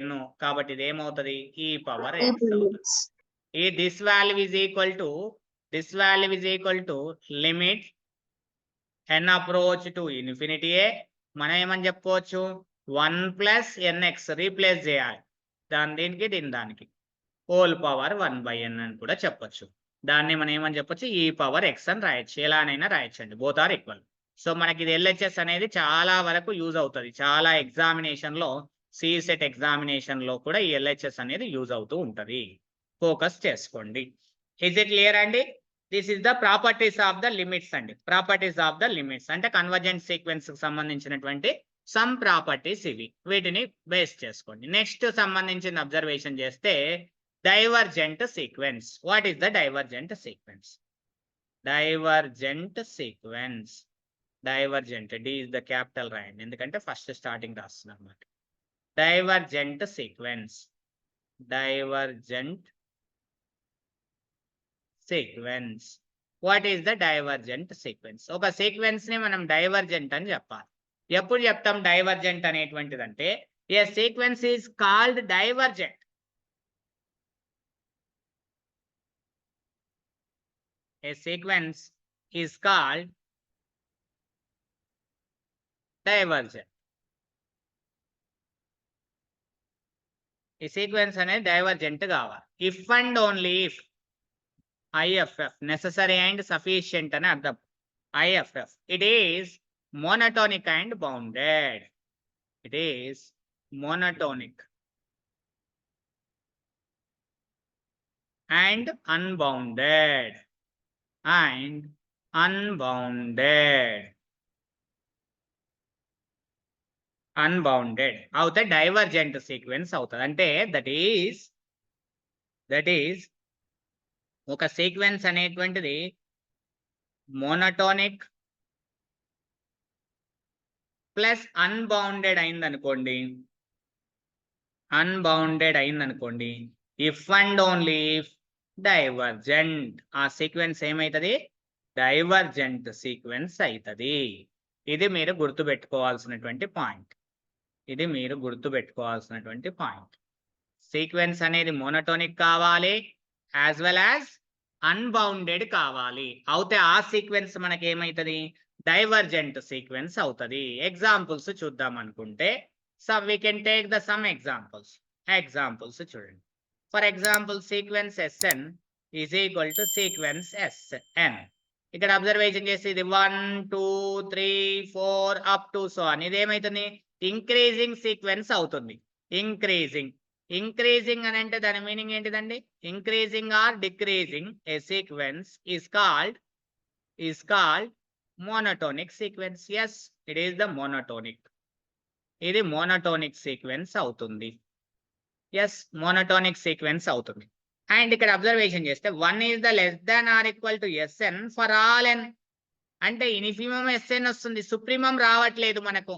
n కాబట్టి ఇది ఏమవుతుంది e పవర్ E x అవుతుంది. plus. ఈ this value is equal to limit n approach to infinity మనం ఏమని చెప్పుకోవచ్చు 1 plus nx రీప్లేస్ చేయాలి దీనికి దానికి హోల్ పవర్ 1/n అని కూడా చెప్పొచ్చు. దాన్ని మనం ఏమని చెప్పొచ్చు e పవర్ x అని రాయొచ్చు. ఎలానైనా రాయొచ్చండి, బోత్ ఆర్ ఈక్వల్. సో మనకి ఇది LHS అనేది చాలా వరకు యూజ్ అవుతుంది. చాలా ఎగ్జామినేషన్ లో సిసెట్ ఎగ్జామినేషన్ లో కూడా ఈ LHS అనేది యూజ్ అవుతూ ఉంటది. ఫోకస్ చేసుకోండి. ఇస్ ఇట్ క్లియర్ అండి? This is the properties of the limits అండి. ప్రాపర్టీస్ ఆఫ్ ద లిమిట్స్ అంటే కన్వర్జెంట్ సీక్వెన్స్ కి సంబంధించినటువంటి సమ్ ప్రాపర్టీస్ ఇవి. వీటిని బేస్ చేసుకోండి. నెక్స్ట్ సంబంధించిన అబ్జర్వేషన్ చేస్తే divergent sequence. What is the divergent sequence? Divergent sequence. Divergent. D is the capital రాయండి, ఎందుకంటే ఫస్ట్ స్టార్టింగ్ రాస్తున్నాం అన్నమాట. Divergent sequence. Divergent sequence. What is the divergent sequence? ఒక సీక్వెన్స్ ని మనం డైవర్జెంట్ అని చెప్పాలి. ఎప్పుడు చెప్తాం divergent అనేటువంటిదంటే a sequence is called divergent. A sequence is called divergent. ఈ సీక్వెన్స్ అనేది డైవర్జెంట్ కావాలి if and only if IFF necessary and sufficient అని అర్థం. IFF it is monotonic and bounded. It is monotonic and unbounded. And unbounded అవుతే divergent sequence అవుతుంది. అంటే that is ఒక sequence అనేటువంటిది మోనోటోనిక్ ప్లస్ అన్బౌండెడ్ అయిందనుకోండి if and only if divergent ఆ sequence ఏమైతుంది డైవర్జెంట్ సీక్వెన్స్ అవుతుంది. ఇది మీరు గుర్తుపెట్టుకోవాల్సినటువంటి పాయింట్. సీక్వెన్స్ అనేది మోనోటోనిక్ కావాలి యాజ్ వెల్ యాజ్ అన్బౌండెడ్ కావాలి. అవుతే ఆ సీక్వెన్స్ మనకి ఏమైతుంది డైవర్జెంట్ సీక్వెన్స్ అవుతుంది. ఎగ్జాంపుల్స్ చూద్దాం అనుకుంటే we can take the some examples చూడండి. For example sequence Sn is equal to sequence Sn. ఇక్కడ అబ్జర్వేషన్ చేసి ఇది 1 2 3 4 అప్ టు సో అని ఇది ఏమైతుంది ఇంక్రీజింగ్ సీక్వెన్స్ అవుతుంది. ఇంక్రీజింగ్ అని అంటే దాని మీనింగ్ ఏంటిదండి increasing or decreasing a sequence is called monotonic sequence. Yes, it is the monotonic. ఇది మోనోటోనిక్ సీక్వెన్స్ అవుతుంది. ఎస్ మోనోటోనిక్ సీక్వెన్స్ అవుతుంది. అండ్ ఇక్కడ అబ్జర్వేషన్ చేస్తే 1 is the less than or equal to Sn for all n అంటే infimum Sn వస్తుంది, supremum రావట్లేదు మనకు.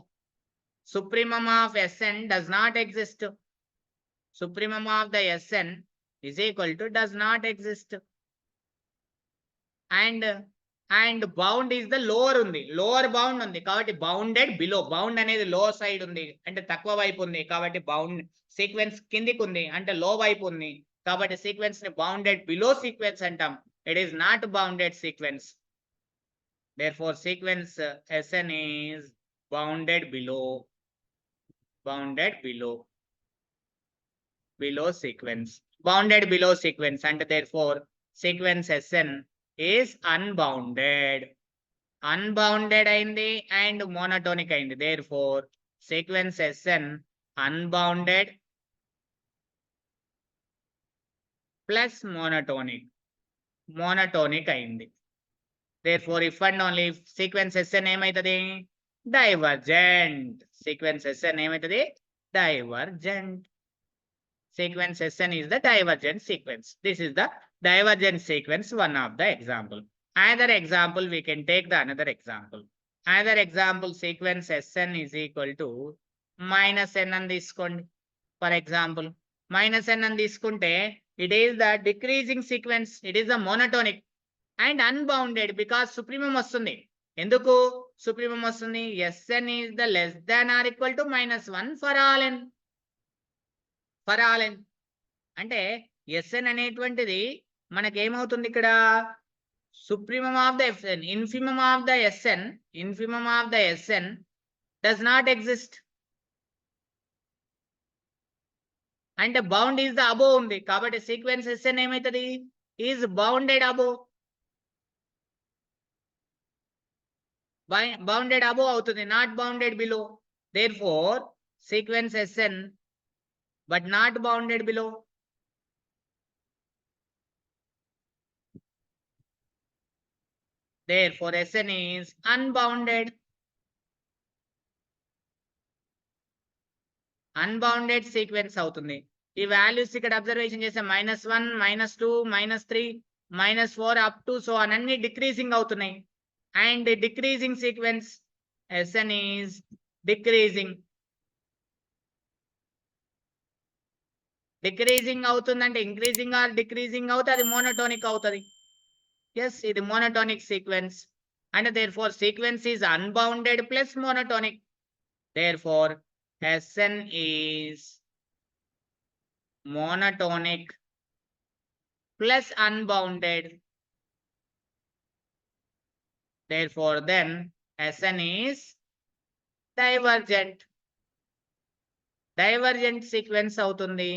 Supremum of Sn does not exist. Supremum of the Sn is equal to does not exist. And bound is the lower bound ఉంది కాబట్టి bounded below. Bound అనేది లో side ఉంది అంటే తక్కువ వైపు ఉంది కాబట్టి బౌండ్ సీక్వెన్స్ కిందికి ఉంది అంటే లో వైపు ఉంది కాబట్టి సీక్వెన్స్ ని బౌండెడ్ బిలో సీక్వెన్స్ అంటాం. It is not bounded sequence. therefore sequence Sn is bounded below sequence. Bounded below sequence and therefore sequence Sn is unbounded అయింది అండ్ మోనోటోనిక్ అయింది. therefore sequence Sn unbounded plus monotonic అయింది. therefore if and only if sequence Sn ఏమైతుంది divergent. sequence Sn ఏమైతుంది divergent. sequence Sn is the divergent sequence. This is the divergent sequence, one of the example. Another example we can take the another example sequence Sn is equal to minus n అని తీసుకోండి. for example minus n అని తీసుకుంటే it is the decreasing sequence. It is the monotonic and unbounded because supremum వస్తుంది. ఎందుకు supremum వస్తుంది Sn is the less than or equal to -1 for all n. For all n. అంటే Sn అనేటువంటిది మనకేమవుతుంది ఇక్కడ supremum of the Fn, infimum of the Sn does not exist. అంటే bound is the above ఉంది కాబట్టి sequence Sn ఏమవుతుంది is bounded above, bounded above అవుతుంది, not bounded below. Therefore sequence Sn but not bounded below. Therefore Sn is unbounded. Unbounded sequence అవుతుంది. ఈ values ఇక్కడ observation చేస్తే -1, -2, -3, -4 up to so అన్ని decreasing అవుతున్నాయి. And decreasing sequence Sn is decreasing. Decreasing అవుతుందంటే increasing or decreasing అవుతుంది, అది monotonic అవుతుంది. ఎస్, ఇది monotonic sequence. And therefore sequence is unbounded plus monotonic. Therefore Sn is monotonic plus unbounded. Therefore then Sn is divergent. Divergent sequence అవుతుంది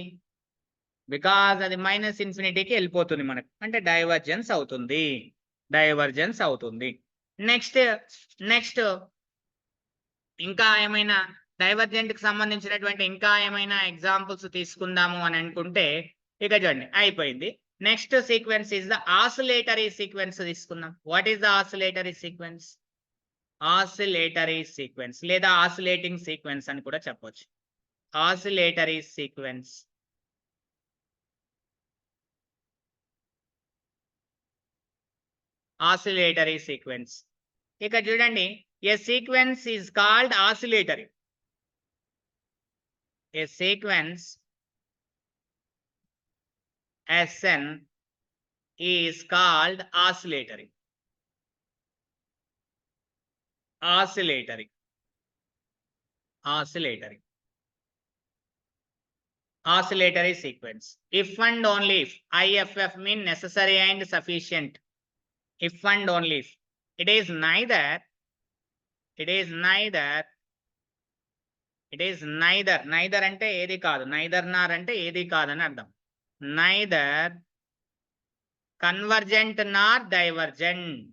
because అది -∞కి వెళ్ళిపోతుంది మనకు, అంటే డైవర్జెన్స్ అవుతుంది, డైవర్జెన్స్ అవుతుంది. నెక్స్ట్ ఇంకా ఏమైనా డైవర్జెంట్ కి సంబంధించినటువంటి ఇంకా ఏమైనా ఎగ్జాంపుల్స్ తీసుకుందాము అని అనుకుంటే ఇక చూడండి అయిపోయింది. Next sequence is the oscillatory sequence తీసుకుందాం. What is the oscillatory sequence? Oscillatory sequence లేదా ఆసిలేటింగ్ సీక్వెన్స్ అని కూడా చెప్పొచ్చు. Oscillatory sequence. ఆసిలేటరీ సీక్వెన్స్ ఇక్కడ చూడండి, a sequence is called oscillatory. A sequence Sn is called oscillatory. Oscillatory. Oscillatory. Oscillatory sequence. If and only if, IFF mean necessary and sufficient. If and only if. It is neither. Neither అంటే ఏది కాదు. Neither nor అంటే ఏది కాదని అర్థం. Neither convergent nor divergent.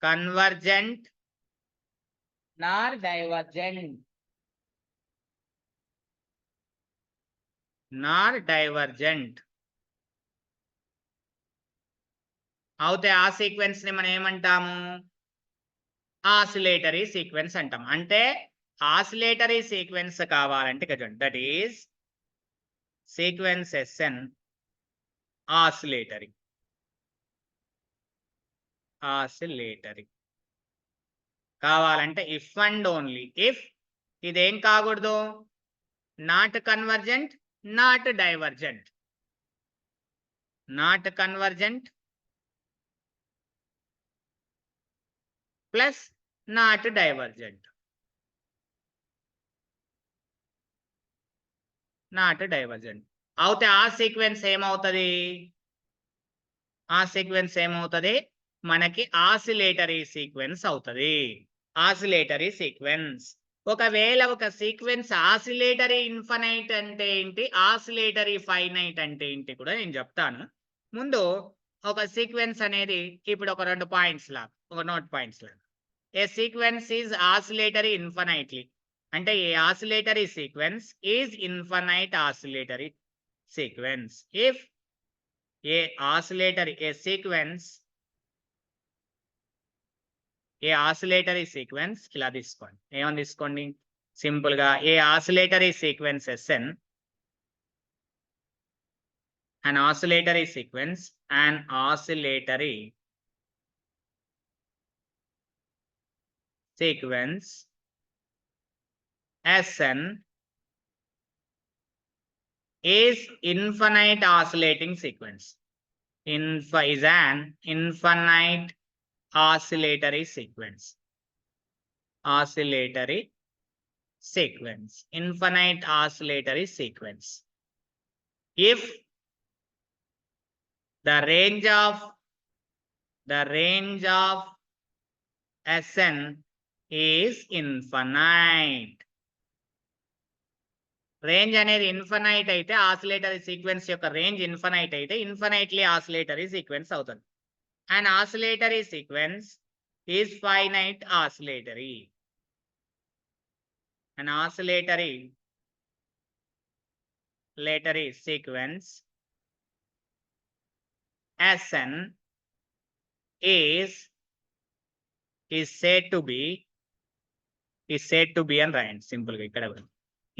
Convergent nor divergent. Nor divergent. అవుతే ఆ sequence ని మనం ఏమంటాము? ఆసిలేటరీ సీక్వెన్స్ అంటాం. అంటే ఆసిలేటరీ సీక్వెన్స్ కావాలంటే చూడండి, that is sequence Sn oscillatory. Oscillatory కావాలంటే ఇఫ్ అండ్ ఓన్లీ ఇఫ్ ఇదేం కాకూడదు, not convergent, not divergent. Not convergent plus not divergent. Not divergent అవుతే ఆ సీక్వెన్స్ ఏమవుతుంది? ఆ సీక్వెన్స్ ఏమవుతుంది మనకి? ఆసిలేటరీ సీక్వెన్స్ అవుతుంది. Oscillatory sequence. ఒకవేళ ఒక సీక్వెన్స్ ఆసిలేటరీ ఇన్ఫినైట్ అంటే ఏంటి, ఆసిలేటరీ ఫైనైట్ అంటే ఏంటి కూడా నేను చెప్తాను. ముందు ఒక సీక్వెన్స్ అనేది ఇప్పుడు ఒక 2 పాయింట్స్ లాగా, ఒక నోట్ పాయింట్స్ లాగా. A sequence is oscillatory infinitely అంటే a oscillatory sequence is infinite oscillatory sequence. If a oscillatory a sequence a oscillatory sequence ఇలా తీసుకోండి. ఏమని తీసుకోండి? సింపుల్ గా a oscillatory sequence Sn, an oscillatory sequence, an oscillatory sequence Sn is infinite oscillating sequence. Is an infinite oscillatory sequence. Oscillatory sequence, infinite oscillatory sequence. If the range of Sn is infinite. Range అనేది infinite అయితే oscillatory sequence యొక్క range infinite అయితే infinitely oscillatory sequence అవుతుంది. And oscillatory sequence is finite oscillatory. An oscillatory sequence Sn is said to be and రాయండి simple గా ఇక్కడ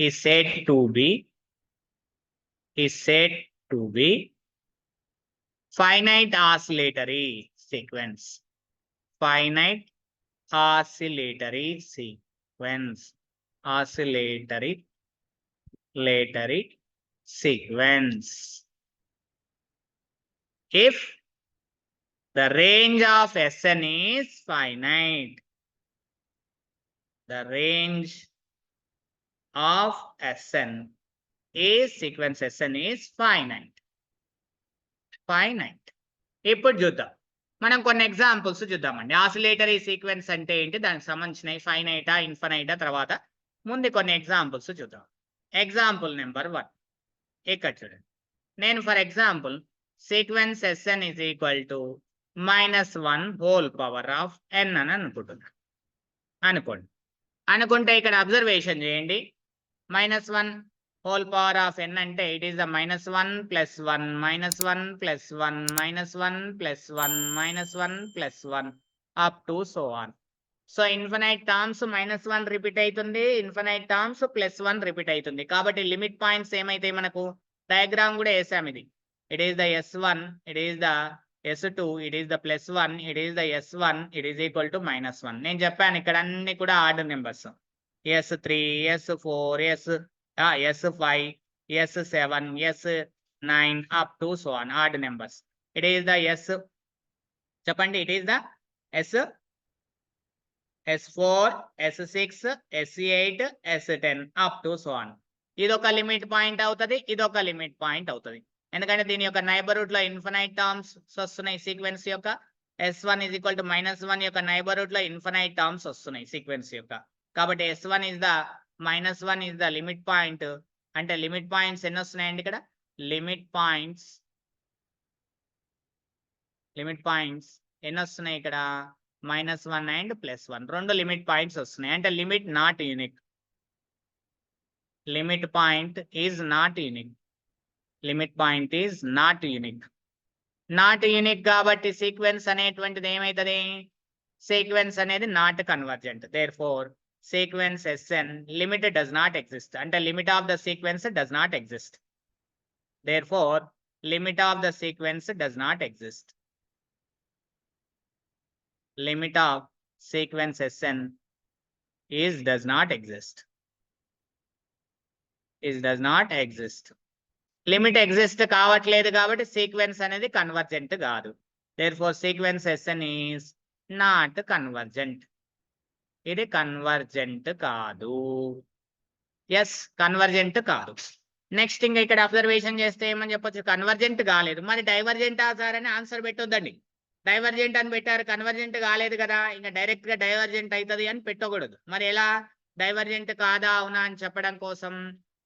is said to be finite oscillatory sequence. Finite oscillatory sequence. Oscillatory sequence. If the range of Sn is finite, the range of Sn is sequence Sn is finite. ఇప్పుడు చూద్దాం, మనం కొన్ని examples చూద్దామండి. Oscillatory sequence అంటే ఏంటి, దానికి సంబంధించిన ఫైనైటా ఇన్ఫైనైటా తర్వాత ముందు కొన్ని ఎగ్జాంపుల్స్ చూద్దాం. ఎగ్జాంపుల్ నెంబర్ 1 ఇక్కడ చూడండి. నేను for example sequence Sn is equal to -1 whole power of n అని అనుకుంటే ఇక్కడ అబ్జర్వేషన్ చేయండి. -1 whole power of n అంటే it is the -1 plus 1 -1 plus 1 -1 plus 1 -1 plus 1 up to so on. So infinite terms -1 repeat అవుతుంది, infinite terms +1 repeat అవుతుంది. కాబట్టి limit points ఏమైతే మనకు డయాగ్రామ్ కూడా వేసాం. ఇది it is the S1, it is the S2, it is the +1, it is the S1, it is equal to -1. నేను చెప్పాను ఇక్కడ అన్ని కూడా order numbers. S3, S4, S5, S7, S9 up to so on, odd numbers. It is the చెప్పండి, it is the S4, S6, S8, S10 up to so on. ఇదొక limit point అవుతుంది, ఇదొక limit point అవుతుంది. ఎందుకంటే దీని యొక్క neighbourhood లో infinite terms వస్తున్నాయి. సీక్వెన్స్ యొక్క S1 is equal to -1 యొక్క నైబర్హుడ్ లో ఇన్ఫినైట్ టర్మ్స్ వస్తున్నాయి సీక్వెన్స్ యొక్క. కాబట్టి S1 is the -1 is the limit point. అంటే లిమిట్ పాయింట్స్ ఎన్ని వస్తున్నాయండి ఇక్కడ? లిమిట్ పాయింట్స్ ఎన్ని వస్తున్నాయి ఇక్కడ? -1 అండ్ +1 రెండు లిమిట్ పాయింట్స్ వస్తున్నాయి. అంటే limit not unique. Limit point is not unique. Not unique కాబట్టి సీక్వెన్స్ అనేటువంటిది ఏమైతుంది? సీక్వెన్స్ అనేది not convergent. Therefore sequence Sn limit does not exist. అంటే limit of the sequence does not exist. Therefore, limit of the sequence does not exist. Limit of sequence Sn does not exist. Limit exist కావట్లేదు కాబట్టి sequence అనేది convergent కాదు. Therefore, sequence Sn is not convergent. ఇది convergent కాదు. Convergent కాదు. Next ఇంకా ఇక్కడ observation చేస్తే ఏమని చెప్పొచ్చు? కన్వర్జెంట్ కాలేదు. మరి డైవర్జెంట్ సార్ అని ఆన్సర్ పెట్టొద్దండి. డైవర్జెంట్ అని పెట్టారు, కన్వర్జెంట్ కాలేదు కదా, ఇంకా డైరెక్ట్ గా డైవర్జెంట్ అవుతుంది అని పెట్టకూడదు. మరి ఎలా డైవర్జెంట్ కాదా అవునా అని చెప్పడం కోసం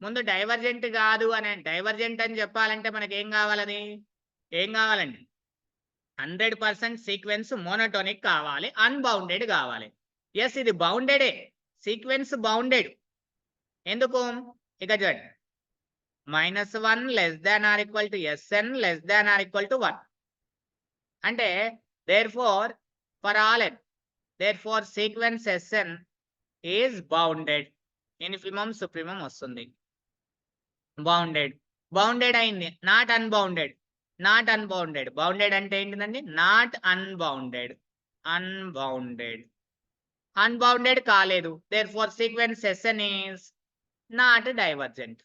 ముందు డైవర్జెంట్ కాదు అని, డైవర్జెంట్ అని చెప్పాలంటే మనకి ఏం కావాలండి? 100% సీక్వెన్స్ మోనోటోనిక్ కావాలి, అన్బౌండెడ్ కావాలి. ఇది బౌండెడే, సీక్వెన్స్ బౌండెడ్. ఎందుకు? ఇక చూడండి, -1 less than or equal to Sn less than or equal to 1 అంటే therefore for all n, therefore sequence Sn is bounded. Infimum supremum వస్తుంది. బౌండెడ్ అయింది, నాట్ అన్బౌండెడ్. బౌండెడ్ అంటే ఏంటిదండి? నాట్ అన్బౌండెడ్ కాలేదు. therefore sequence Sn is not divergent.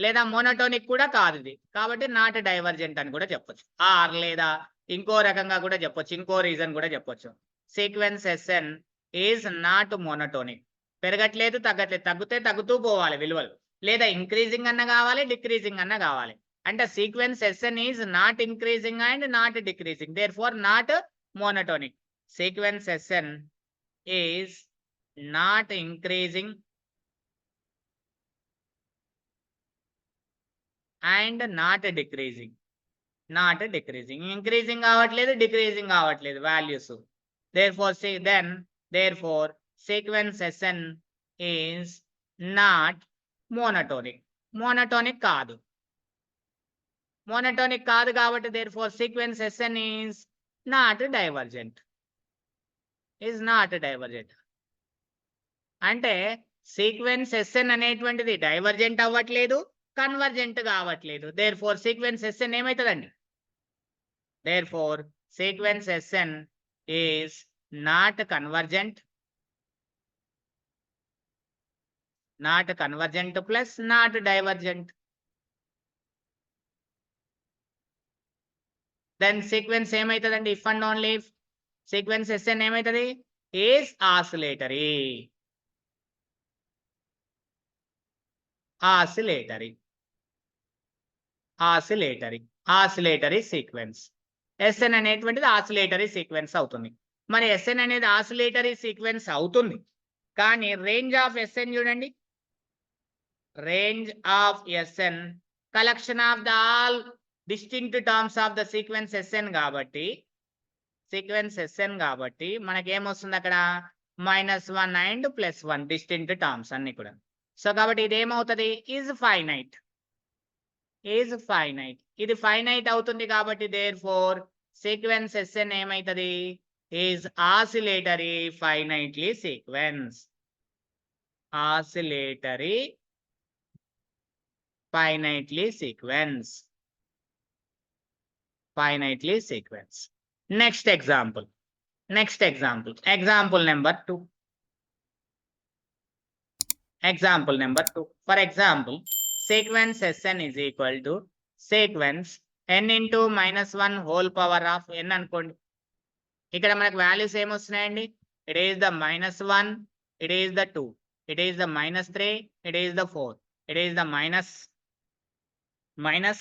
లేదా monotonic కూడా కాదు ఇది, కాబట్టి నాట్ డైవర్జెంట్ అని కూడా చెప్పొచ్చు. ఆర్ లేదా ఇంకో రకంగా కూడా చెప్పొచ్చు, ఇంకో రీజన్ కూడా చెప్పొచ్చు. Sequence Sn is not monotonic. పెరగట్లేదు, తగ్గట్లేదు, తగ్గుతూ పోవాలి విలువలు, లేదా ఇంక్రీజింగ్ అన్న కావాలి, డిక్రీజింగ్ అన్న కావాలి. అంటే sequence Sn is not increasing and not decreasing, therefore not monotonic. Sequence Sn is not increasing and not decreasing. Increasing కావట్లేదు, డిక్రీజింగ్ కావట్లేదు values. therefore sequence Sn is not monotonic. Monotonic కాదు కాబట్టి therefore sequence Sn is not divergent. అంటే sequence Sn అనేటువంటిది divergent అవ్వట్లేదు, convergent కావట్లేదు. therefore sequence Sn ఏమవుతుందండి? therefore sequence Sn is not convergent plus not divergent. then sequence ఏమవుతుందండి? if and only if sequence Sn ఏమవుతుంది? is oscillatory sequence. Sn అనేటువంటిది oscillatory sequence అవుతుంది. మరి Sn అనేది ఆసిలేటరీ సీక్వెన్స్ అవుతుంది, కానీ రేంజ్ ఆఫ్ Sn చూడండి. Range of Sn collection of the all distinct terms of the sequence Sn కాబట్టి మనకేమొస్తుంది అక్కడ? -1 అండ్ +1 డిస్టింక్ట్ టర్మ్స్ అన్ని కూడా. సో కాబట్టి ఇది ఏమవుతుంది? Is finite. ఇది ఫైనైట్ అవుతుంది కాబట్టి therefore sequence Sn ఏమైతుంది? Is oscillatory finitely sequence. Next example. Example number 2. For example, sequence Sn is equal to sequence n into -1 whole power of n అనుకోండి. ఇక్కడ మనకు values ఏమొస్తున్నాయండి? It is the -1, it is the 2, it is the -3, it is the 4, it is the -5,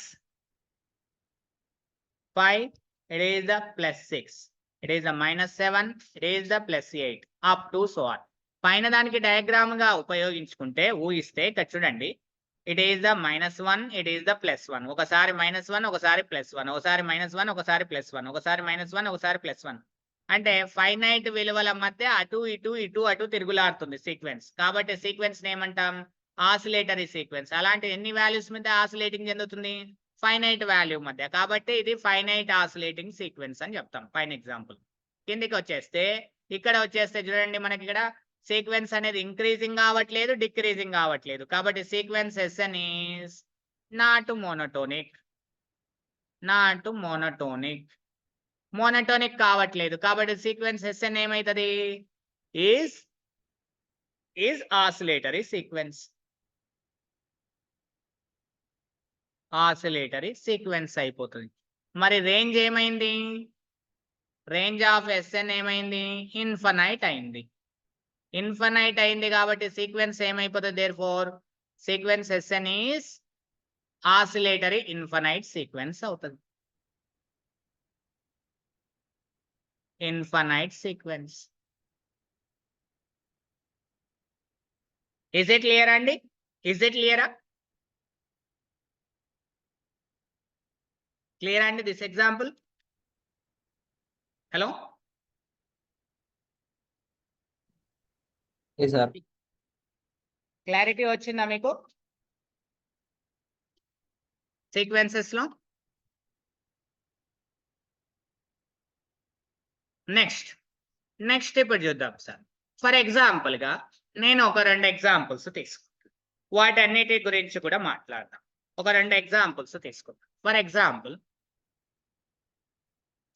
it is the +6, it is the -7, it is the +8 up to so on. పైన దానికి diagram గా ఉపయోగించుకుంటే ఊహిస్తే ఇక్కడ చూడండి, it is the -1, it is the +1, ఒకసారి -1, ఒకసారి +1, ఒకసారి -1, ఒకసారి +1, ఒకసారి -1, ఒకసారి +1. అంటే ఫైనైట్ విలువల మధ్య అటు అటు తిరుగులాడుతుంది సీక్వెన్స్. కాబట్టి సీక్వెన్స్ ఏమంటాం? Oscillatory sequence. అలాంటి ఎన్ని వాల్యూస్ మధ్య ఆసిలేటింగ్ చెందుతుంది? ఫైనైట్ వాల్యూ మధ్య. కాబట్టి ఇది ఫైనైట్ ఆసిలేటింగ్ సీక్వెన్స్ అని చెప్తాం. Fine example. కిందికి వచ్చేస్తే ఇక్కడ చూడండి, మనకి ఇక్కడ సీక్వెన్స్ అనేది ఇంక్రీజింగ్ కావట్లేదు, డిక్రీజింగ్ కావట్లేదు. కాబట్టి sequence Sn is not monotonic కావట్లేదు. కాబట్టి సీక్వెన్స్ Sn ఏమైతుంది? ఈజ్ ఆసిలేటరీ సీక్వెన్స్ అయిపోతుంది. మరి రేంజ్ ఏమైంది? రేంజ్ ఆఫ్ Sn ఏమైంది? ఇన్ఫైనైట్ అయింది కాబట్టి సీక్వెన్స్ ఏమైపోతుంది? therefore sequence Sn is oscillatory infinite sequence అవుతుంది. Infinite sequence. Is it clear అండి? Clear అండి this example? Hello? Yes, sir. Clarity వచ్చిందా మీకు సీక్వెన్సెస్ లో? నెక్స్ట్ ఇప్పుడు చూద్దాం సార్. ఫర్ ఎగ్జాంపుల్ గా నేను ఒక 2 ఎగ్జాంపుల్స్ తీసుకుంటాను, వాటన్నిటి గురించి కూడా మాట్లాడదాం. ఒక 2 ఎగ్జాంపుల్స్ తీసుకుందాం. For example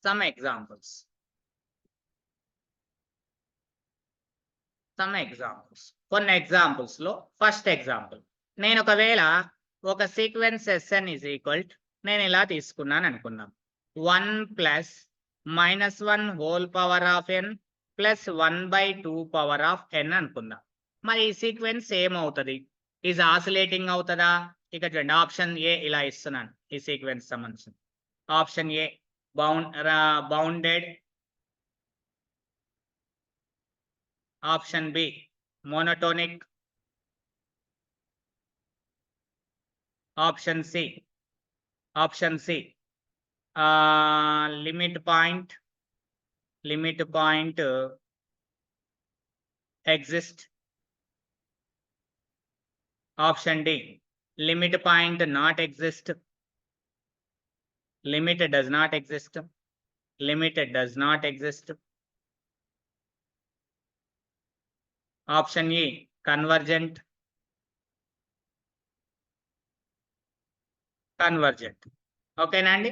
some examples. కొన్ని ఎగ్జాంపుల్స్ లో ఫస్ట్ ఎగ్జాంపుల్, నేను ఒకవేళ ఒక సీక్వెన్స్ Sn is equal నేను ఇలా తీసుకున్నాను అనుకుందాం, 1 + -1 whole power of n plus 1/2 power of n అనుకుందాం. మరి ఈ సీక్వెన్స్ ఏమవుతుంది? ఈజ్ ఆసిలేటింగ్ అవుతుందా? ఇక చూడండి ఆప్షన్ ఏ ఇలా ఇస్తున్నాను ఈ సీక్వెన్స్ సంబంధించి. Option A bounded, option B monotonic, option C limit point exist, option D limit point not exist, limit does not exist, option E convergent. ఓకేనా అండి?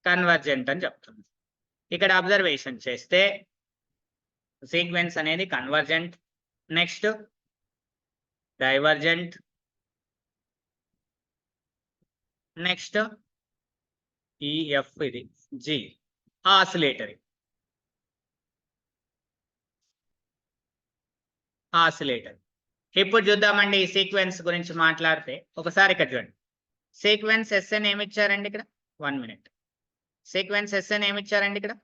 కన్వర్జెంట్ అని చెప్తుంది. ఇక్కడ అబ్జర్వేషన్ చేస్తే సీక్వెన్స్ అనేది convergent, next divergent, next EF, ఇది G oscillatory. ఇప్పుడు చూద్దామండి ఈ సీక్వెన్స్ గురించి మాట్లాడితే. ఒకసారి ఇక్కడ చూడండి, సీక్వెన్స్ ఎస్ఎన్ ఏమి ఇచ్చారండి ఇక్కడ? 1 minute. సీక్వెన్స్ ఎస్ఎన్ ఏమి ఇచ్చారండి ఇక్కడ?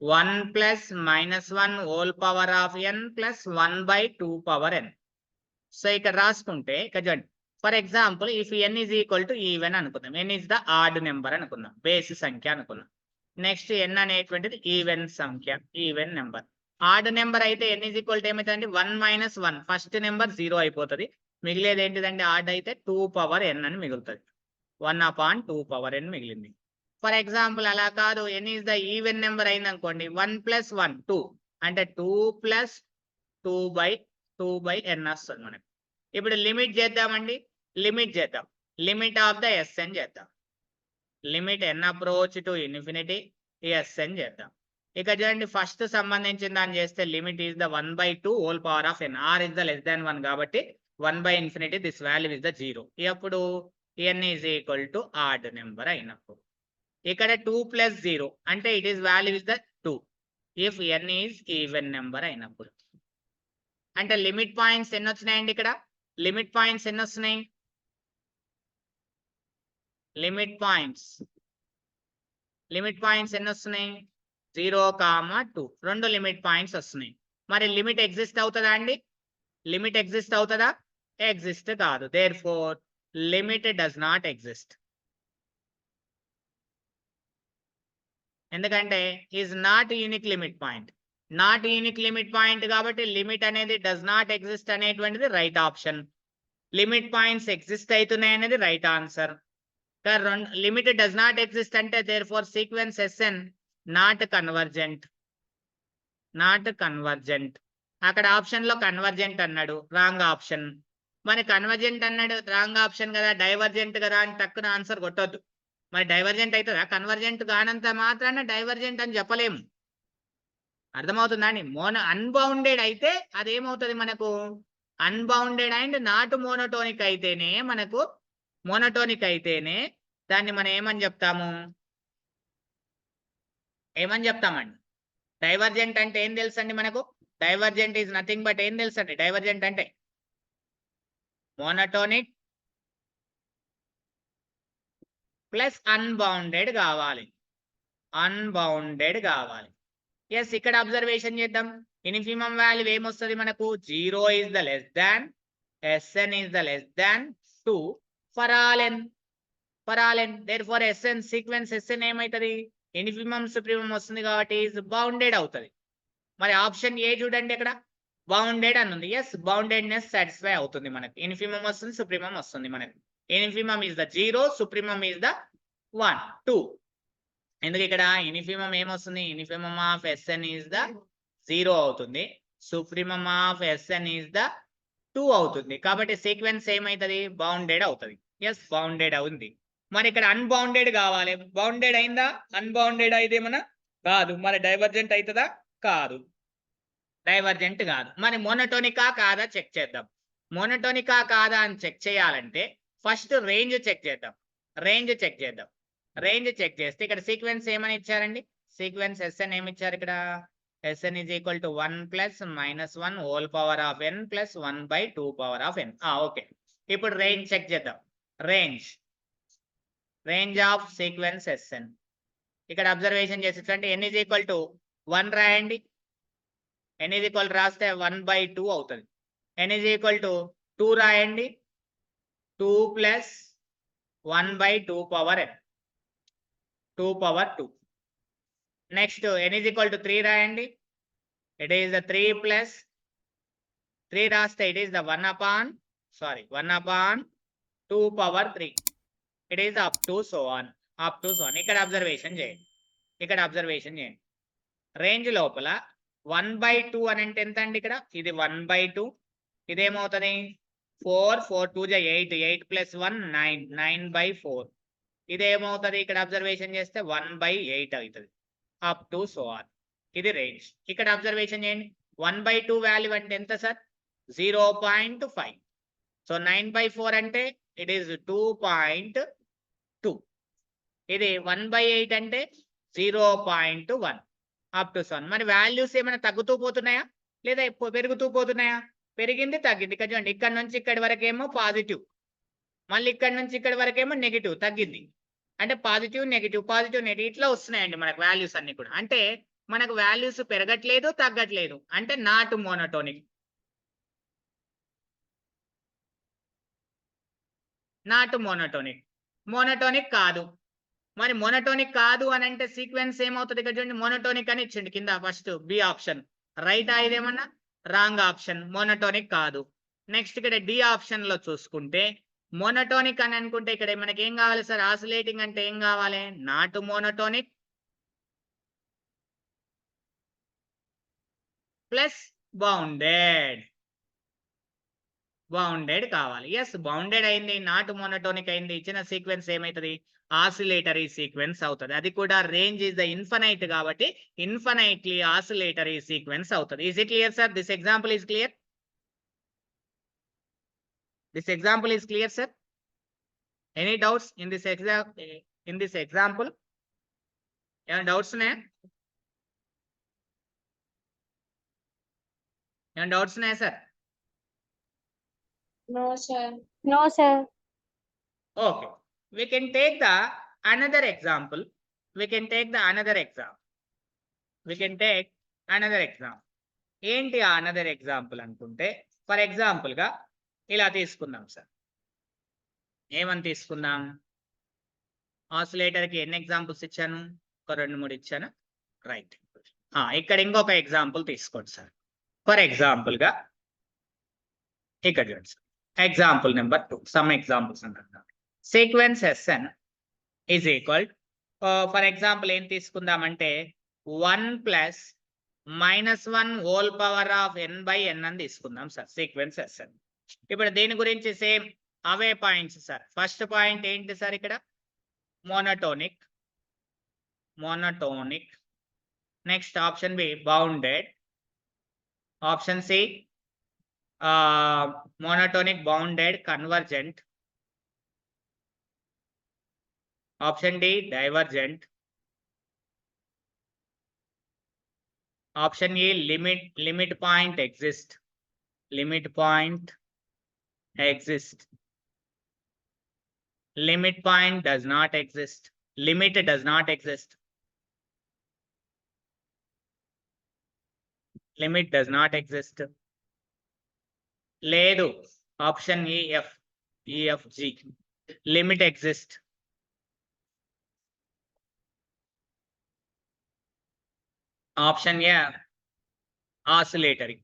1 + -1 whole power of n plus 1/2 power n. So ఇక్కడ రాసుకుంటే ఇక్కడ చూడండి, for example if n is equal to even అనుకుందాం, n is the odd number అనుకుందాం, బేసి సంఖ్య అనుకుందాం. నెక్స్ట్ n అనేటువంటిది ఈవెన్ సంఖ్య, ఈవెన్ నెంబర్. ఆడ్ నెంబర్ అయితే n ఈజ్ ఈక్వల్ టు ఏమవుతుందండి? 1 - 1, ఫస్ట్ నెంబర్ 0 అయిపోతుంది. మిగిలేది ఏంటిదండి? ఆడ్ అయితే 2 పవర్ n అని మిగులుతుంది. 1/2 పవర్ n మిగిలింది. ఫర్ ఎగ్జాంపుల్ అలా కాదు, n is the even number అయింది అనుకోండి, 1 + 1 2, అంటే 2 + 2/n వస్తుంది మనకి. ఇప్పుడు లిమిట్ చేద్దామండి, లిమిట్ ఆఫ్ ద Sn చేద్దాం. Limit n approach to infinity Sn చేద్దాం. ఇక చూడండి ఫస్ట్ సంబంధించిన దాన్ని చేస్తే limit is the 1/2 whole power of n, r is the less దాన్ 1 కాబట్టి 1/∞ దిస్ వాల్యూ ఇస్ ద 0. ఎప్పుడు n is equal to odd number అయినప్పుడు. ఇక్కడ 2 + 0 అంటే it is value is the 2 if n is even number అయినప్పుడు. అంటే limit points ఎన్ని వచ్చినాయండి ఇక్కడ? లిమిట్ పాయింట్స్ ఎన్ని వస్తున్నాయి? లిమిట్ పాయింట్స్ ఎన్ని వస్తున్నాయి? 0, 2, 2 లిమిట్ పాయింట్స్ వస్తున్నాయి. మరి లిమిట్ ఎగ్జిస్ట్ అవుతుందా అండి? లిమిట్ ఎగ్జిస్ట్ అవుతుందా? ఎగ్జిస్ట్ కాదు. Therefore limit does not exist. ఎందుకంటే is not unique limit point, not unique limit point కాబట్టి లిమిట్ అనేది డస్ నాట్ ఎగ్జిస్ట్ అనేటువంటిది right option. Limit points exist అవుతున్నాయి అనేది right answer. Limit does not exist అంటే therefore sequence Sn not convergent. అక్కడ option లో convergent అన్నాడు, wrong option. మరి కన్వర్జెంట్ అన్నాడు, రాంగ్ ఆప్షన్ కదా, డైవర్జెంట్ కదా అని టక్కున ఆన్సర్ కొట్టొద్దు. మరి డైవర్జెంట్ అవుతుందా? కన్వర్జెంట్ కానంత మాత్రాన డైవర్జెంట్ అని చెప్పలేము. అర్థమవుతుందా అండి? అన్బౌండెడ్ అయితే అదేమవుతుంది మనకు? అన్బౌండెడ్ అండ్ నాట్ మోనోటోనిక్ అయితేనే మనకు, మోనోటోనిక్ అయితేనే దాన్ని మనం ఏమని చెప్తామండి? డైవర్జెంట్ అంటే ఏం తెలుసండి మనకు? డైవర్జెంట్ ఈజ్ నథింగ్ బట్ ఏం తెలుసండి? డైవర్జెంట్ అంటే మోనోటోనిక్ ప్లస్ అన్బౌండెడ్ కావాలి. ఎస్, ఇక్కడ అబ్జర్వేషన్ చేద్దాం. ఇన్ఫిమం వాల్యూ ఏమొస్తుంది మనకు? 0 is the less than, Sn is the less than 2 for all n. Therefore Sn sequence Sn ఏమవుతుంది? ఇన్ఫిమం సుప్రీమం వస్తుంది కాబట్టి ఈజ్ బౌండెడ్ అవుతుంది. మరి ఆప్షన్ ఏ చూడండి, ఇక్కడ బౌండెడ్ అని ఉంది. ఎస్, బౌండెడ్నెస్ సాటిస్ఫై అవుతుంది మనకి. ఇన్ఫిమం వస్తుంది, సుప్రీమం వస్తుంది మనకి. Infimum is the 0, supremum is the 1, 2. ఎందుకు ఇక్కడ ఇన్ఫిమం ఏమొస్తుంది? Infimum of Sn is the 0 అవుతుంది, supremum of Sn is the 2 అవుతుంది. కాబట్టి సీక్వెన్స్ ఏమవుతుంది? బౌండెడ్ అవుతుంది. ఎస్, బౌండెడ్ అవుతుంది. మరి ఇక్కడ అన్బౌండెడ్ కావాలి. బౌండెడ్ అయిందా? అన్బౌండెడ్ అయితే మన కాదు. మరి డైవర్జెంట్ అవుతుందా? కాదు, డైవర్జెంట్ కాదు. మరి మోనోటోనికా కాదా చెక్ చేద్దాం. మోనోటోనికా కాదా అని చెక్ చేయాలంటే ఫస్ట్ రేంజ్ చెక్ చేద్దాం. రేంజ్ చెక్ చేస్తే ఇక్కడ సీక్వెన్స్ ఏమని ఇచ్చారండి? సీక్వెన్స్ ఎస్ఎన్ ఏమి ఇచ్చారు ఇక్కడ Sn is equal to 1 plus minus 1 whole power of n plus 1 by 2 power of n. Okay, ఇప్పుడు రేంజ్ చెక్ చేద్దాం. రేంజ్ ఆఫ్ సీక్వెన్స్ Sn ఇక్కడ observation చేసేటంటే n is equal to 1 రాయండి. n is equal రాస్తే 1 by 2 అవుతుంది. n is equal to 2 రాయండి. 2 plus 1 by 2 power n, 2 power 2. Next n is equal to 3 రాయండి. It is the 3 plus 3 రాస్తే it is the 1 upon 2 power 3. It is up to so on. ఇక్కడ observation చేయండి. Range లోపల 1 by 2 అని అంటే ఎంత అండి? ఇక్కడ ఇది 1 by 2, ఇదేమవుతుంది 4, 4 2 8, 8 plus 1 9, 9 by 4. ఇదేమవుతుంది? ఇక్కడ అబ్జర్వేషన్ చేస్తే 1 by 8 అవుతుంది. Up to so on. ఇది రేంజ్. ఇక్కడ అబ్జర్వేషన్ చేయండి. 1 by 2 వాల్యూ అంటే ఎంత సార్? 0.5. సో 9 by 4 అంటే ఇట్ ఈస్ 2.2. ఇది 1 by 8 అంటే 0.1. Up to so on. మరి వాల్యూస్ ఏమైనా తగ్గుతూ పోతున్నాయా లేదా పెరుగుతూ పోతున్నాయా? పెరిగింది, తగ్గింది. ఇక్కడ చూడండి, ఇక్కడ నుంచి ఇక్కడి వరకేమో పాజిటివ్, మళ్ళీ ఇక్కడ నుంచి ఇక్కడి వరకేమో నెగిటివ్, తగ్గింది. అంటే పాజిటివ్ నెగిటివ్ ఇట్లా వస్తున్నాయండి మనకు వాల్యూస్ అన్ని కూడా. అంటే మనకు వాల్యూస్ పెరగట్లేదు, తగ్గట్లేదు, అంటే నాట్ మోనోటోనిక్. మోనోటోనిక్ కాదు. మరి మోనోటోనిక్ కాదు అని అంటే సీక్వెన్స్ ఏమవుతుంది? ఇక్కడ చూడండి, మోనోటోనిక్ అని ఇచ్చిండు కింద. ఫస్ట్ బి ఆప్షన్ రైటా, ఇదేమన్నా రాంగ్ ఆప్షన్, మోనోటోనిక్ కాదు. నెక్స్ట్ ఇక్కడ డి ఆప్షన్ లో చూసుకుంటే మోనోటోనిక్ అని అనుకుంటే ఇక్కడ మనకి ఏం కావాలి సార్? ఆసిలేటింగ్ అంటే ఏం కావాలి? నాట్ మోనోటోనిక్ ప్లస్ బౌండెడ్ కావాలి. ఎస్, బౌండెడ్ అయింది, నాట్ మోనోటోనిక్ అయింది. ఇచ్చిన సీక్వెన్స్ ఏమైతుంది? ఆసిలేటరీ సీక్వెన్స్ అవుతుంది. అది కూడా రేంజ్ ఇస్ ద ఇన్ఫినైట్ కాబట్టి ఇన్ఫినైట్లీ ఆసిలేటరీ సీక్వెన్స్ అవుతుంది. Is it clear sir? This example is clear? This example is clear, sir? Any doubts in this example? Any doubts ఉన్నాయా? Sir? No, sir. No, sir. Okay. We can take the another example. ఏంటి another example అనుకుంటే, for example గా ఇలా తీసుకుందాం sir. ఏమని తీసుకుందాం? Oscillator కి ఎన్ని ఎగ్జాంపుల్స్ ఇచ్చాను? ఒక 2 3 ఇచ్చాను, రైట్. ఇక్కడ ఇంకొక ఎగ్జాంపుల్ తీసుకోండి సార్. ఫర్ ఎగ్జాంపుల్ గా ఇక్కడ చూడండి sir, example number 2. Some examples అంటున్నాం. Sequence Sn is equal, for example ఏం తీసుకుందామంటే 1 plus -1 whole power of n by n అని తీసుకుందాం సార్, సీక్వెన్స్ Sn. ఇప్పుడు దీని గురించి సేమ్ అవే పాయింట్స్ సార్. ఫస్ట్ పాయింట్ ఏంటి సార్? ఇక్కడ monotonic. Next option B bounded. Option C monotonic bounded convergent. Option D divergent. Option E limit point exist. Limit point does not exist. Limit does not exist. లేదు. Option EFG limit exist. Option A oscillatory.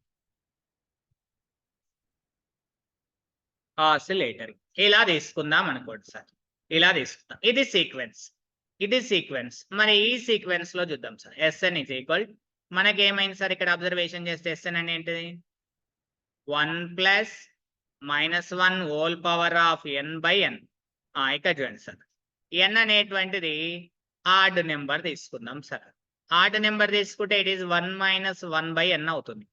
ఇలా తీసుకుందాం అనుకోండి sir. ఇలా తీసుకుందాం. ఇది sequence. మరి ఈ sequence లో చూద్దాం సార్. Sn ఈజ్ ఈక్వల్, మనకి ఏమైంది సార్? ఇక్కడ అబ్జర్వేషన్ చేస్తే Sn అని ఏంటిది? 1 plus -1 whole power of n by n. ఇక్కడ చూడండి సార్, n అనేటువంటిది ఆడ్ నెంబర్ తీసుకుందాం సార్. ఆడ్ నెంబర్ తీసుకుంటే it is 1 minus 1 by n అవుతుంది.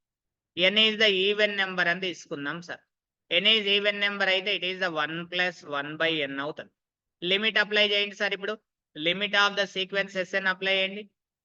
n is the even number అని తీసుకుందాం sir. n is even number అయితే it is the 1 plus 1 by n అవుతుంది. లిమిట్ అప్లై చేయండి సార్. ఇప్పుడు limit of the sequence Sn apply చేయండి.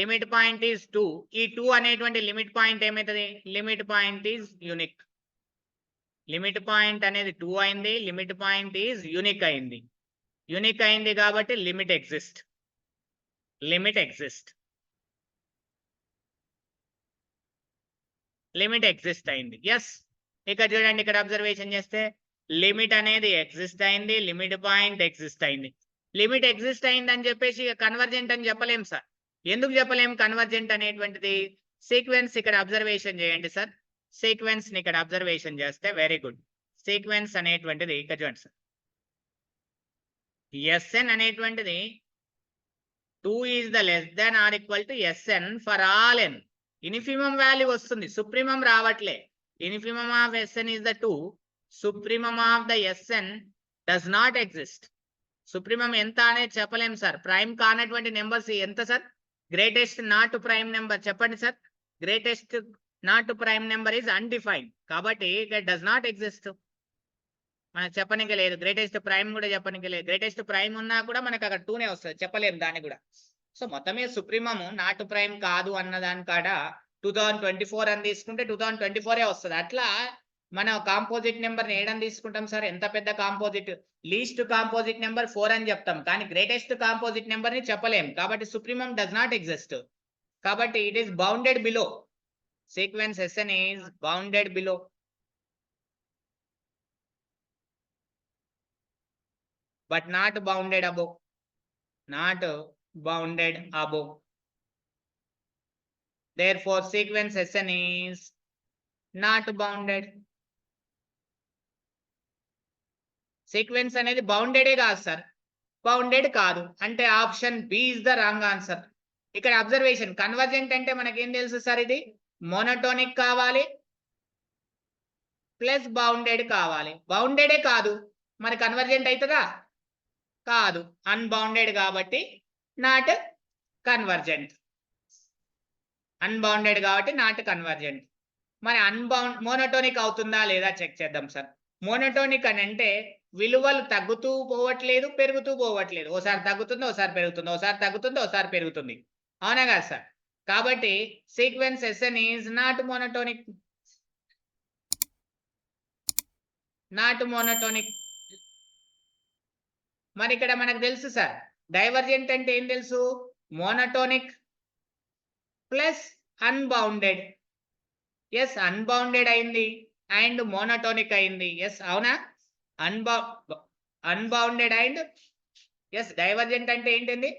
Limit point is 2. ఈ 2 అనేటువంటి లిమిట్ పాయింట్ ఏమవుతుంది? Limit point is unique. Limit point అనేది 2 అయింది. లిమిట్ పాయింట్ ఈజ్ యూనిక్ అయింది. యూనిక్ అయింది కాబట్టి limit exist. Limit exist. Limit exist అయింది. ఎస్, ఇక్కడ చూడండి, ఇక్కడ అబ్జర్వేషన్ చేస్తే లిమిట్ అనేది ఎగ్జిస్ట్ అయింది. లిమిట్ పాయింట్ ఎగ్జిస్ట్ అయింది. లిమిట్ ఎగ్జిస్ట్ అయింది అని చెప్పేసి కన్వర్జెంట్ అని చెప్పలేం సార్. ఎందుకు చెప్పలేం కన్వర్జెంట్ అనేటువంటిది? సీక్వెన్స్ ఇక్కడ అబ్జర్వేషన్ చేయండి సార్. సీక్వెన్స్ ని ఇక్కడ అబ్జర్వేషన్ చేస్తే వెరీ గుడ్. సీక్వెన్స్ అనేటువంటిది ఇక్కడ చూడండి సార్. Sn అనేటువంటిది 2 is the less than or equal to Sn for all n. Infimum value వస్తుంది, సుప్రీమం రావట్లే. Infimum of Sn is the 2. Supremum of the Sn does not exist. Supremum ఎంత అనేది చెప్పలేం sir. Prime కానటువంటి numbers ఎంత sir? Greatest not prime number చెప్పండి sir. Greatest not prime number is undefined. కాబట్టి it does not exist. మనకు చెప్పనికి లేదు. గ్రేటెస్ట్ ప్రైమ్ కూడా చెప్పనికి లేదు. గ్రేటెస్ట్ ప్రైమ్ ఉన్నా కూడా మనకు అక్కడ 2నే వస్తుంది, చెప్పలేము దాన్ని కూడా. సో మొత్తమే సుప్రీమము నాట్ ప్రైమ్ కాదు అన్న దాని కాడ 2024 అని తీసుకుంటే 2024 వస్తుంది. అట్లా మనం కాంపోజిట్ నెంబర్ ని ఏడని తీసుకుంటాం సార్? ఎంత పెద్ద కాంపోజిట్? లీస్ట్ కాంపోజిట్ నెంబర్ 4 అని చెప్తాం, కానీ గ్రేటెస్ట్ కాంపోజిట్ నెంబర్ ని చెప్పలేం. కాబట్టి సుప్రీమం డస్ నాట్ ఎగ్జిస్ట్. కాబట్టి it is bounded below. Sequence Sn is bounded below. but not bounded above. Not bounded above. Therefore, sequence Sn is not bounded. Sequence అనేది బౌండెడే కాదు sir. Bounded కాదు అంటే option B is the wrong answer. ఇక్కడ observation convergent అంటే మనకేం తెలుసు sir? ఇది monotonic కావాలి ప్లస్ బౌండెడ్ కావాలి. బౌండెడే కాదు, మరి కన్వర్జెంట్ అవుతుందా? కాదు, అన్బౌండెడ్ కాబట్టి నాట్ కన్వర్జెంట్. అన్బౌండెడ్ కాబట్టి నాట్ కన్వర్జెంట్. మరి మోనోటోనిక్ అవుతుందా లేదా చెక్ చేద్దాం సార్. మోనోటోనిక్ అని అంటే విలువలు తగ్గుతూ పోవట్లేదు, పెరుగుతూ పోవట్లేదు. ఓసారి తగ్గుతుంది, ఓసారి పెరుగుతుంది, ఓసారి తగ్గుతుంది, ఓసారి పెరుగుతుంది. అవునా కదా సార్? కాబట్టి sequence Sn is not monotonic. Not monotonic. మరి ఇక్కడ మనకు తెలుసు సార్, డైవర్జెంట్ అంటే ఏం తెలుసు? Monotonic plus unbounded. Yes, unbounded అయింది అండ్ మోనోటోనిక్ అయింది. ఎస్, అవునా? Unbounded and yes. డైవర్జెంట్ అంటే ఏంటండి?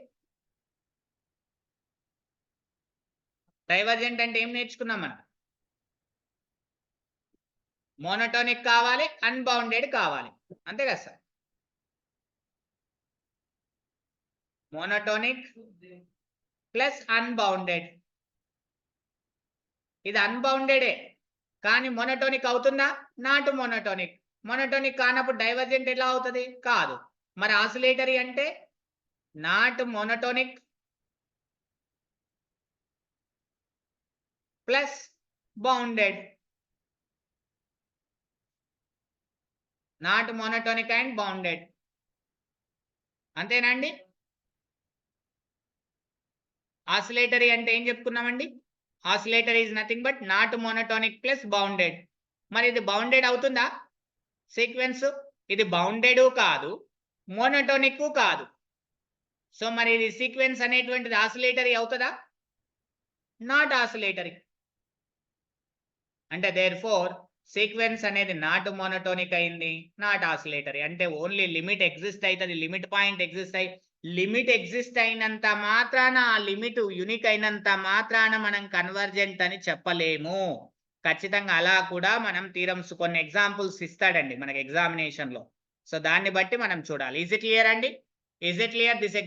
డైవర్జెంట్ అంటే ఏం నేర్చుకున్నాం మనం? మోనోటోనిక్ కావాలి, అన్బౌండెడ్ కావాలి, అంతే కదా సార్? Monotonic plus unbounded. ఇది అన్బౌండెడే కానీ మోనోటోనిక్ అవుతుందా? Not monotonic. మోనోటోనిక్ కానప్పుడు డైవర్జెంట్ ఎలా అవుతుంది? కాదు. మరి ఆసిలేటరీ అంటే not monotonic plus bounded. Not monotonic and bounded, అంతేనండి? ఆసిలేటరీ అంటే ఏం చెప్పుకున్నామండి? Oscillatory is nothing but not monotonic plus bounded. మరి ఇది బౌండెడ్ అవుతుందా సీక్వెన్స్? ఇది బౌండెడ్ కాదు, మోనోటోనిక్ కాదు. సో మరి ఇది సీక్వెన్స్ అనేటువంటిది ఆసిలేటరీ అవుతుందా? Not oscillatory. అంటే దేర్ఫోర్ సీక్వెన్స్ అనేది నాట్ మోనోటోనిక్ అయింది, నాట్ ఆసిలేటరీ. అంటే ఓన్లీ లిమిట్ ఎగ్జిస్ట్ అవుతుంది, లిమిట్ పాయింట్ ఎగ్జిస్ట్ అయ్యి లిమిట్ ఎగ్జిస్ట్ అయినంత మాత్రాన, ఆ లిమిట్ యూనిక్ అయినంత మాత్రాన మనం కన్వర్జెంట్ అని చెప్పలేము. ఖచ్చితంగా అలా కూడా మనం థీరమ్స్ కొన్ని ఎగ్జాంపుల్స్ ఇస్తాడండి మనకి ఎగ్జామినేషన్ లో. సో దాన్ని బట్టి మనం చూడాలి. ఈజ్ ఇట్ క్లియర్ అండి? Is it clear this